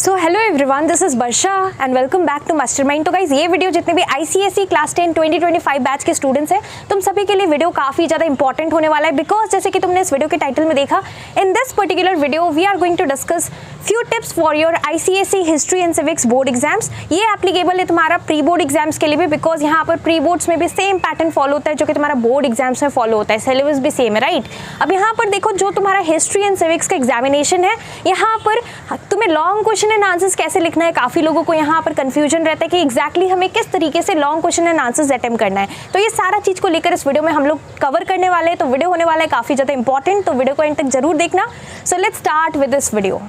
So hello everyone, this is Varsha and welcome back to Mastermind. तो गाइस, ये video जितने भी आईसीएसई क्लास 10 2025 बैच के स्टूडेंट्स हैं, तुम सभी के लिए वीडियो काफी ज्यादा इंपॉर्टेंट होने वाला है। बिकॉज जैसे कि तुमने इस वीडियो के टाइटल में देखा, in this particular video we are going to discuss few tips for your ICSE history and civics board exams. ये एप्लीकेबल है तुम्हारा प्री बोर्ड एग्जाम्स के लिए भी, बिकॉज यहाँ पर प्री बोर्ड्स में भी सेम पैटर्न फॉलो होता है जो कि तुम्हारा बोर्ड एग्जाम्स में फॉलो होता है, सिलेबस भी सेम है, राइट। अब यहाँ पर देखो, जो तुम्हारा हिस्ट्री एंड सिविक्स का एग्जामिनेशन है, यहाँ पर तुम्हें लॉन्ग क्वेश्चन एंड आंसर्स कैसे लिखना है, काफी लोगों को यहाँ पर कंफ्यूजन रहता है कि एग्जैक्टली हमें किस तरीके से long question and answers attempt करना है। तो ये सारा चीज को लेकर इस वीडियो में हम लोग कवर करने वाले हैं। तो वीडियो होने वाला है काफी ज्यादा इंपॉर्टेंट, तो वीडियो को एंड तक जरूर देखना। So let's start with this video.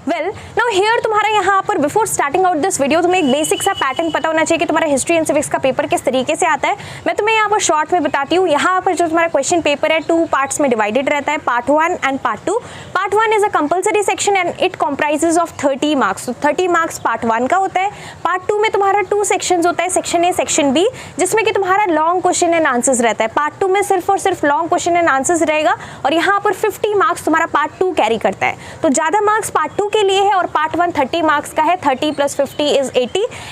Well now here तुम्हारा यहाँ पर before starting out this video तुम्हें एक बेसिक सा पैटर्न पता होना चाहिए कि तुम्हारा हिस्ट्री एंड सिविक्स का पेपर किस तरीके से आता है। मैं तुम्हें यहाँ पर शॉर्ट में बताती हूँ। यहाँ पर जो तुम्हारा क्वेश्चन पेपर है 2 पार्ट्स में डिवाइडेड रहता है, part 1 and part 2। Part 1 is a compulsory section and it comprises of 30 marks. तो 30 मार्क्स पार्ट 1 का होता है। पार्ट 2 में तुम्हारा 2 सेक्शंस होता है, सेक्शन ए सेक्शन बी, जिसमें कि तुम्हारा लॉन्ग क्वेश्चन एंड आंसर्स रहता है। पार्ट 2 में सिर्फ और सिर्फ लॉन्ग क्वेश्चन एंड आंसर्स रहेगा और यहाँ पर 50 मार्क्स तुम्हारा पार्ट 2 कैरी करता है। तो ज्यादा मार्क्स पार्ट 2 के लिए है और पार्ट 1 30 मार्क्स का है। 30 + 50 इज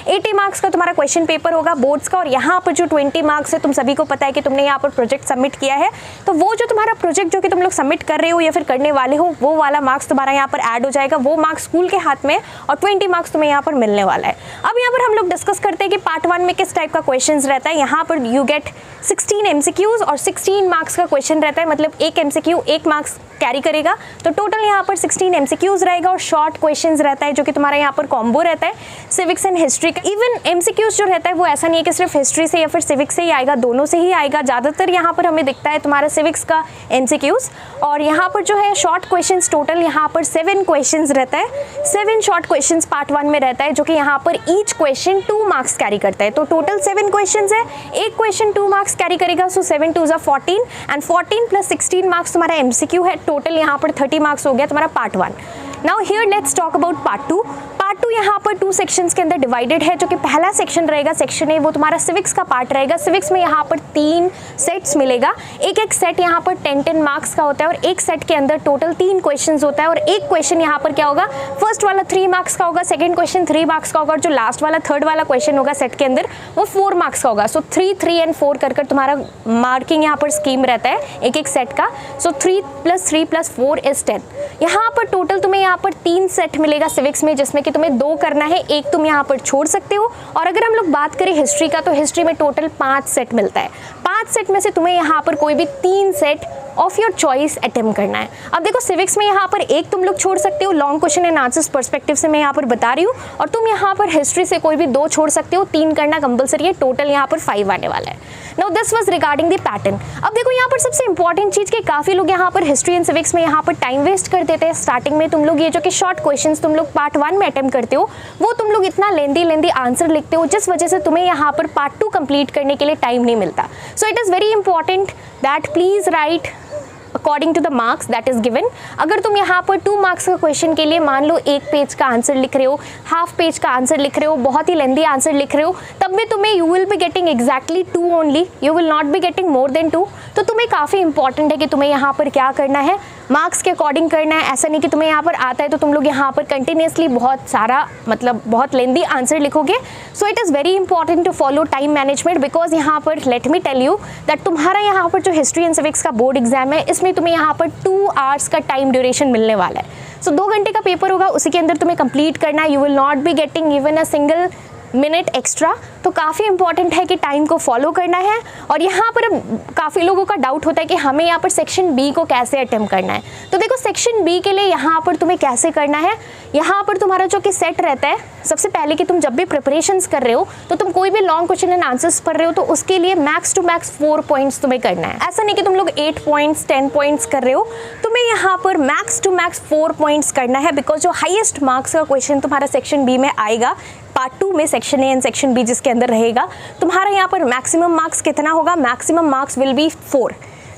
80 मार्क्स का तुम्हारा क्वेश्चन पेपर होगा बोर्ड्स का। और यहाँ पर जो 20 मार्क्स है, तुम सभी को पता है कि तुमने यहाँ पर प्रोजेक्ट सबमिट किया है, तो वो जो तुम्हारा प्रोजेक्ट जो कि तुम लोग सबमिट कर रहे हो या फिर करने वाले हो, वो वाला मार्क्स तुम्हारा यहाँ पर ऐड हो जाएगा। वो मार्क्स स्कूल के हाथ में और 20 मार्क्स तुम्हें यहाँ पर मिलने वाला है। अब यहाँ पर हम लोग डिस्कस करते हैं कि पार्ट 1 में किस टाइप का क्वेश्चन रहता है। यहाँ पर यू गेट 16 MCQs और 16 मार्क्स का क्वेश्चन रहता है, मतलब एक MCQ 1 मार्क्स कैरी करेगा। तो टोटल यहाँ पर 16 MCQs रहेगा और शॉर्ट क्वेश्चंस रहता है जो कि तुम्हारा यहाँ पर कॉम्बो रहता है सिविक्स एंड हिस्ट्री का। इवन MCQs जो रहता है वो ऐसा नहीं है कि सिर्फ हिस्ट्री से या फिर सिविक्स से ही आएगा, दोनों से ही आएगा। ज़्यादातर यहाँ पर हमें दिखता है तुम्हारा सिविक्स का MCQs। और यहाँ पर जो है शॉर्ट क्वेश्चंस टोटल यहाँ पर 7 क्वेश्चंस रहता है। 7 शॉर्ट क्वेश्चंस पार्ट 1 में रहता है जो कि यहाँ पर ईच क्वेश्चन 2 मार्क्स कैरी करता है। तो टोटल 7 क्वेश्चंस है, एक क्वेश्चन 2 मार्क्स कैरी करेगा। सो 7 2 14 एंड 14 + 16 मार्क्स तुम्हारा MCQ है। टोटल यहाँ पर 30 मार्क्स हो गया तुम्हारा part 1। Now here let's talk about part 2। Part 2 यहाँ पर 2 सेक्शंस के अंदर डिवाइडेड है, जो कि पहला सेक्शन रहेगा, सेक्शन ए, वो तुम्हारा सिविक्स का पार्ट रहेगा। सिविक्स में यहाँ पर 3 सेट्स मिलेगा। एक सेट यहाँ पर 10 मार्क्स का होता है और एक सेट के अंदर टोटल 3 क्वेश्चंस होता है। और एक क्वेश्चन यहाँ पर क्या होगा, फर्स्ट वाला 3 मार्क्स का होगा, सेकंड क्वेश्चन 3 मार्क्स का होगा और जो लास्ट वाला थर्ड वाला क्वेश्चन होगा सेट के अंदर वो 4 मार्क्स का होगा। सो 3 3 एंड 4 कर तुम्हारा मार्किंग यहाँ पर स्कीम रहता है एक सेट का। सो 3 + 3 + 4 इज 10। यहाँ पर टोटल तुम्हें यहाँ पर 3 सेट मिलेगा सिविक्स में, जिसमें कि तुम्हें 2 करना है, एक तुम यहाँ पर छोड़ सकते हो। और अगर हम लोग बात करें हिस्ट्री का, तो हिस्ट्री में टोटल 5 सेट मिलता है। 5 सेट में से तुम्हें यहाँ पर कोई भी 3 set of your choice attempt करना है। अब देखो, सिविक्स में यहाँ पर एक तुम लोग छोड़ सकते हो, long question and answers perspective से मैं यहाँ पर बता रही हूँ, और तुम यहाँ पर हिस्ट्री से कोई भी 2 छोड़ सकते हो, 3 करना कंपलसरी है। टोटल यहाँ पर 5 आने वाला है। Now this was regarding the pattern. अब देखो, यहाँ पर सबसे इंपॉर्टेंट चीज कि काफी लोग यहाँ पर हिस्ट्री एंड सिविक्स में यहाँ पर टाइम वेस्ट कर देते हैं। स्टार्टिंग में तुम लोग ये जो कि शॉर्ट क्वेश्चंस तुम लोग पार्ट 1 में अटेम्प्ट करते हो, वो तुम लोग इतना लेंदी आंसर लिखते हो, जिस वजह से तुम्हें यहाँ पर पार्ट 2 कंप्लीट करने के लिए टाइम नहीं मिलता। So it is very important that please write according to the marks that is given. अगर तुम यहाँ पर 2 मार्क्स का क्वेश्चन के लिए मान लो 1 पेज का आंसर लिख रहे हो, हाफ पेज का आंसर लिख रहे हो, बहुत ही लेंदी आंसर लिख रहे हो, तब भी तुम्हें you will be getting exactly 2 only, you will not be getting more than 2। तो तुम्हें काफ़ी इंपॉर्टेंट है कि तुम्हें यहाँ पर क्या करना है, मार्क्स के अकॉर्डिंग करना है। ऐसा नहीं कि तुम्हें यहाँ पर आता है तो तुम लोग यहाँ पर कंटिन्यूसली बहुत सारा मतलब बहुत लेंदी आंसर लिखोगे। So it is very important to follow time management, because यहाँ पर let me tell you that तुम्हारा यहाँ पर जो हिस्ट्री एंड सिविक्स का बोर्ड एग्जाम है, इसमें तुम्हें यहाँ पर 2 आवर्स का टाइम ड्यूरेशन मिलने वाला है। सो 2 घंटे का पेपर होगा, उसी के अंदर तुम्हें कंप्लीट करना है। You will not be getting even a single minute extra. तो काफ़ी इंपॉर्टेंट है कि टाइम को फॉलो करना है। और यहाँ पर काफ़ी लोगों का डाउट होता है कि हमें यहाँ पर सेक्शन बी को कैसे अटेम्प्ट करना है। तो देखो, सेक्शन बी के लिए यहाँ पर तुम्हें कैसे करना है, यहाँ पर तुम्हारा जो कि सेट रहता है, सबसे पहले कि तुम जब भी प्रिपरेशंस कर रहे हो तो तुम कोई भी लॉन्ग क्वेश्चन एंड आंसर्स पढ़ रहे हो, तो उसके लिए मैक्स टू मैक्स 4 पॉइंट्स तुम्हें करना है। ऐसा नहीं कि तुम लोग 8 पॉइंट्स 10 पॉइंट्स कर रहे हो, तुम्हें यहाँ पर मैक्स टू मैक्स 4 पॉइंट्स करना है। बिकॉज जो हाईएस्ट मार्क्स का क्वेश्चन तुम्हारा सेक्शन बी में आएगा, पार्ट 2 में section A and section B जिसके अंदर रहेगा, तुम्हारा यहाँ पर मैक्सिमम मार्क्स कितना होगा, maximum marks will be 4।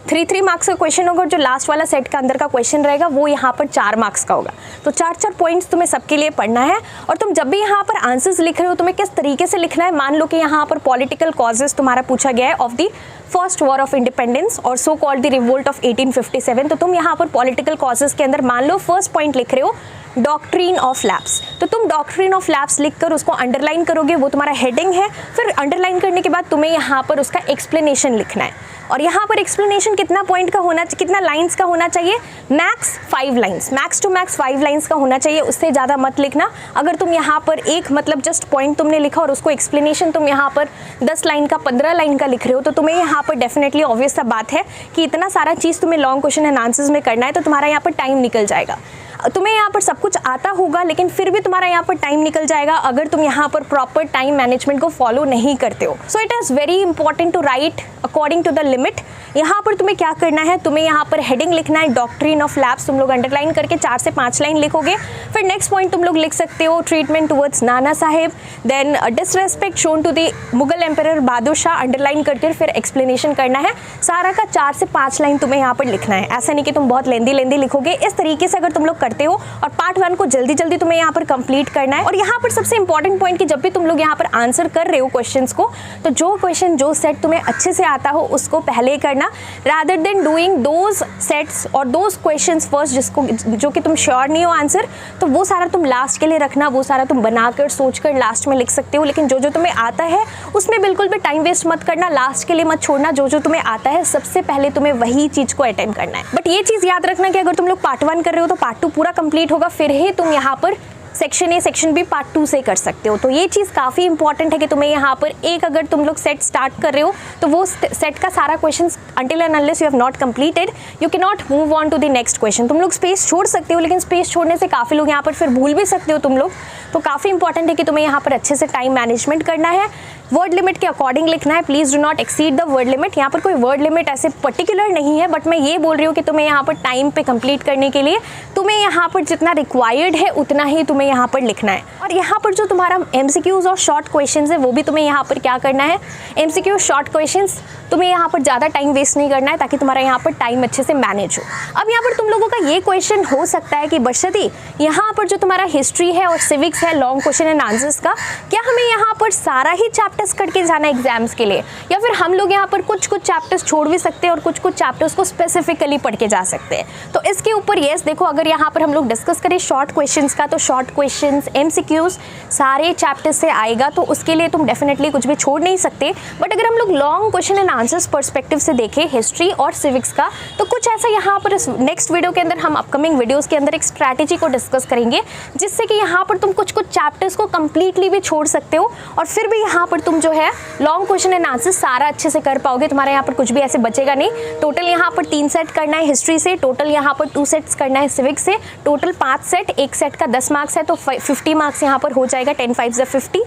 3 marks का क्वेश्चन होगा और जो लास्ट वाला सेट का अंदर का क्वेश्चन रहेगा वो यहाँ पर 4 मार्क्स का होगा। तो 4 पॉइंट्स तुम्हें सबके लिए पढ़ना है। और तुम जब भी यहाँ पर आंसर्स लिख रहे हो, तुम्हें किस तरीके से लिखना है, मान लो कि यहाँ पर पॉलिटिकल कॉजेस तुम्हारा पूछा गया है of the first war of independence और so called the revolt of 1857। तो तुम यहाँ पर पॉलिटिकल कॉजेस के अंदर मान लो फर्स्ट पॉइंट लिख रहे हो डॉक्ट्रिन ऑफ लैब्स। तो तुम डॉक्ट्रिन ऑफ लैब्स लिखकर उसको अंडरलाइन करोगे, वो तुम्हारा हेडिंग है। फिर अंडरलाइन करने के बाद तुम्हें यहाँ पर उसका एक्सप्लेनेशन लिखना है। और यहाँ पर एक्सप्लेनेशन कितना पॉइंट का होना चाहिए, कितना लाइंस का होना चाहिए? Max 5 lines, max to max 5 lines का होना चाहिए, उससे ज़्यादा मत लिखना। अगर तुम यहाँ पर एक मतलब जस्ट पॉइंट तुमने लिखा और उसको एक्सप्लेनेशन तुम यहाँ पर 10 लाइन का 15 लाइन का लिख रहे हो, तो तुम्हें यहाँ पर डेफिनेटली ऑब्वियस सा बात है कि इतना सारा चीज़ तुम्हें लॉन्ग क्वेश्चन एंड आंसर्स में करना है, तो तुम्हारा यहाँ पर टाइम निकल जाएगा। तुम्हें यहाँ पर सब कुछ आता होगा लेकिन फिर भी तुम्हारा यहाँ पर टाइम निकल जाएगा अगर तुम यहाँ पर प्रॉपर टाइम मैनेजमेंट को फॉलो नहीं करते हो। So it is very important to write according to the limit. यहाँ पर तुम्हें क्या करना है, तुम्हें यहाँ पर हेडिंग लिखना है डॉक्ट्रिन ऑफ लैब्स, तुम लोग अंडरलाइन करके 4 से 5 लाइन लिखोगे। फिर नेक्स्ट पॉइंट तुम लोग लिख सकते हो treatment towards Nana Sahib, then disrespect shown to the Mughal emperor Bahadur Shah, underline करके फिर एक्सप्लेनेशन करना है। सारा का 4 से 5 लाइन तुम्हें यहाँ पर लिखना है, ऐसा नहीं कि तुम बहुत लेंदी लिखोगे। इस तरीके से अगर तुम लोग करते हो और पार्ट 1 को जल्दी जल्दी तुम्हें यहाँ पर कंप्लीट करना है। और यहाँ पर सबसे इंपॉर्टेंट पॉइंट कि जब भी तुम लोग यहाँ पर आंसर कर रहे हो क्वेश्चंस को, तो जो क्वेश्चन जो सेट तुम्हें अच्छे से आता हो उसको पहले करना, rather than doing those sets और दोज क्वेश्चंस फर्स्ट जिसको जो कि तुम श्योर नहीं हो आंसर, तो वो सारा तुम लास्ट के लिए रखना। वो सारा तुम बनाकर सोचकर लास्ट में लिख सकते हो, लेकिन जो जो तुम्हें आता है उसमें बिल्कुल भी टाइम वेस्ट मत करना, लास्ट के लिए मत छोड़ना। जो जो तुम्हें आता है सबसे पहले तुम्हें वही चीज को अटेम्प्ट करना है। बट ये चीज याद रखना कि अगर तुम लोग पार्ट 1 कर रहे हो तो पार्ट 2 पूरा कंप्लीट होगा, फिर ही तुम यहाँ पर section A section B part 2 से कर सकते हो। तो ये चीज़ काफ़ी इंपॉर्टेंट है कि तुम्हें यहाँ पर एक अगर तुम लोग सेट स्टार्ट कर रहे हो तो वो सेट का सारा question until and unless you have not completed you can not move on to the next question. तुम लोग स्पेस छोड़ सकते हो, लेकिन स्पेस छोड़ने से काफ़ी लोग यहाँ पर फिर भूल भी सकते हो तुम लोग। तो काफ़ी इंपॉर्टेंट है कि तुम्हें यहाँ पर अच्छे से टाइम मैनेजमेंट करना है, वर्ड लिमिट के अकॉर्डिंग लिखना है। Please do not exceed the word limit. यहाँ पर कोई वर्ड लिमिट ऐसे पर्टिकुलर नहीं है, बट मैं ये बोल रही हूँ कि तुम्हें यहाँ पर टाइम पे कंप्लीट करने के लिए तुम्हें यहाँ पर जितना रिक्वायर्ड है उतना ही तुम्हें यहाँ पर लिखना है। और यहाँ पर जो तुम्हारा MCQs और शॉर्ट क्वेश्चंस है वो भी तुम्हें यहाँ पर क्या करना है, MCQ शॉर्ट क्वेश्चंस तुम्हें यहाँ पर ज़्यादा टाइम वेस्ट नहीं करना है ताकि तुम्हारा यहाँ पर टाइम अच्छे से मैनेज हो। अब यहाँ पर तुम लोगों का ये क्वेश्चन हो सकता है कि बशती यहाँ पर जो तुम्हारा हिस्ट्री है और सिविक्स है लॉन्ग क्वेश्चन एंड आंसर्स का, क्या हमें यहाँ पर सारा ही चैप्टर्स करके जाना एग्जाम्स के लिए, या फिर हम लोग यहाँ पर कुछ कुछ चैप्टर्स छोड़ भी सकते हैं और कुछ कुछ चैप्टर्स को स्पेसिफिकली पढ़ के जा सकते हैं। तो इसके ऊपर यस देखो, अगर यहाँ पर हम लोग डिस्कस करें शॉर्ट क्वेश्चंस का, तो शॉर्ट क्वेश्चंस MCQs सारे चैप्टर्स से आएगा, तो उसके लिए तुम डेफिनेटली कुछ भी छोड़ नहीं सकते। बट अगर हम लोग long question and answers perspective से देखें हिस्ट्री और सिविक्स का, तो कुछ ऐसा यहाँ पर इस नेक्स्ट वीडियो के अंदर हम अपकमिंग वीडियोस के अंदर एक स्ट्रैटेजी को डिस्कस करेंगे, जिससे कि यहाँ पर तुम कुछ कुछ चैप्टर्स को कंप्लीटली भी छोड़ सकते हो और फिर भी यहाँ पर तुम जो है लॉन्ग क्वेश्चन एंड आंसर सारा अच्छे से कर पाओगे। तुम्हारा यहाँ पर कुछ भी ऐसे बचेगा नहीं। टोटल यहाँ पर 3 सेट करना है हिस्ट्री से, टोटल यहाँ पर 2 सेट्स करना है सिविक्स से, टोटल 5 सेट, एक सेट का 10 मार्क्स है तो 50 मार्क्स यहाँ पर हो जाएगा, 10 5 = 50।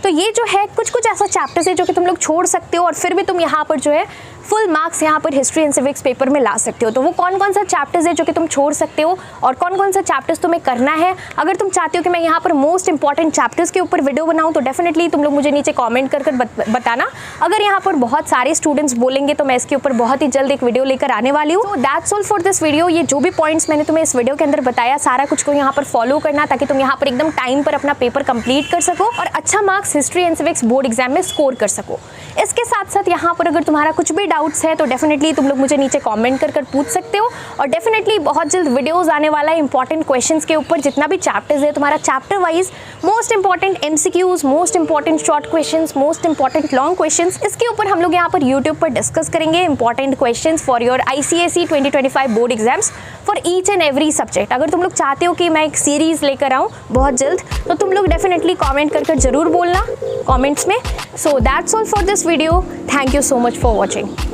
तो ये जो है कुछ कुछ ऐसा चैप्टर्स है जो कि तुम लोग छोड़ सकते हो और फिर भी तुम यहाँ पर जो है फुल मार्क्स यहाँ पर हिस्ट्री एंड सिविक्स पेपर में ला सकते हो। तो वो कौन कौन सा चैप्टर्स है जो कि तुम छोड़ सकते हो और कौन कौन सा चैप्टर्स तुम्हें करना है। अगर तुम चाहते हो कि मैं यहाँ पर मोस्ट इंपॉर्टेंट चैप्टर्स के ऊपर वीडियो बनाऊँ तो डेफिनेटली तुम लोग मुझे नीचे कॉमेंट कर बताना। अगर यहाँ पर बहुत सारे स्टूडेंट्स बोलेंगे तो मैं इसके ऊपर बहुत ही जल्द एक वीडियो लेकर आने वाली हूँ। तो that's all for this video. ये जो भी पॉइंट्स मैंने तुम्हें इस वीडियो के अंदर बताया सारा कुछ को यहाँ पर फॉलो करना ताकि तुम यहाँ पर एकदम टाइम पर अपना पेपर कंप्लीट कर सको और अच्छा marks history and civics board exam में स्कोर कर सको। इसके साथ साथ यहाँ पर अगर तुम्हारा कुछ भी डाउट्स है तो डेफिनेटली तुम लोग मुझे नीचे कमेंट कर पूछ सकते हो और डेफिनेटली बहुत जल्द वीडियोस आने वाला है इंपॉर्टेंट क्वेश्चंस के ऊपर। जितना भी चैप्टर्स है तुम्हारा chapter wise most important MCQs, most important short questions, most important long questions, इसके ऊपर हम लोग यहाँ पर यूट्यूब पर डिस्कस करेंगे important questions for your ICSE 2025 board exams for each and every subject. अगर तुम लोग चाहते हो कि मैं एक सीरीज लेकर आऊँ बहुत जल्द तो तुम लोग डेफिनेटली कॉमेंट कर जरूर बोलना कॉमेंट्स में। So that's all for this video. Thank you so much for watching.